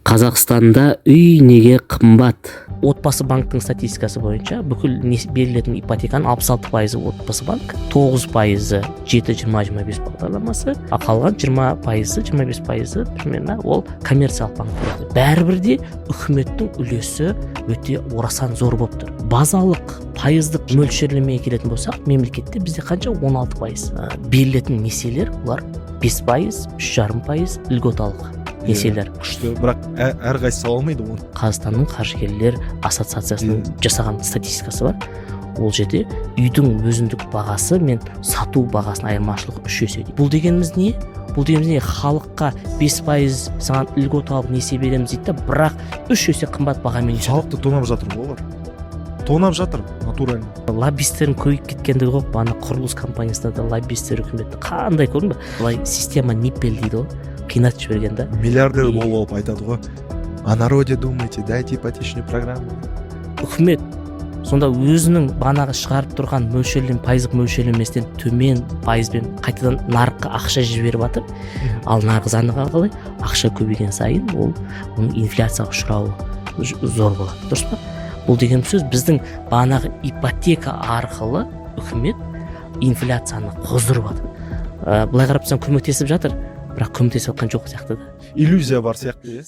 Қазақстанда үй неге қымбат? Отбасы банктың статистикасы бойынша бүкіл берілетін ипотеканың 66% отбасы банк, 9% 7-20-25 бағдарламасы, а қалған 20%, 25% примерно ол коммерциялық банктер. Бәрібір де үкіметтің үлесі өте орасан зор болып тұр. Базалық пайыздық мөлшерлемеге келетін болсақ, мемлекетте бізде қанша? 16%. Берілетін несиелер олар 5%, 3,5% льготалық несиелер. Күшті, бірақ әрқайсысы ала алмайды оны. Қазақстанның қаржыгерлер ассоциациясының жасаған статистикасы бар. Ол жерде үйдің өзіндік бағасы мен сату бағасының айырмашылығы 3 есе. Бұл дегеніміз не? Бұл дегеніміз не? Халыққа 5% саған льгот алып несие береміз дейді, бірақ 3 есе қымбат бағамен Салықты тонап жатыр ғой олар. Тонап жатыр, натурально. Лоббистердің көйіп кеткендігі ғой. Бана құрылыс компаниясында да лоббистер үкіметті қандай көрдің бе? Былай система ниппель дейді ғой. Қинатып жіберген да. Миллиардер болып айтады ғой. О народе думайте, дайте ипотечную программу. Үкімет сонда өзінің банағы шығарып тұрған пайыздық мөлшерлемесінен төмен пайызбен қайтадан нарыққа ақша жіберіп жатыр. Ал нарық заңы қалай? Ақша көбейген сайын ол оның инфляцияға ұшырауы зор болады. Дұрыс па? Бұл деген сөз біздің банағы ипотека арқылы үкімет инфляцияны қоздырып жатыр. Былай қарап тұрсаң көмектесіп жатыр, бірақ көмектесіп жатқан жоқ сияқты да. Иллюзия бар сияқты.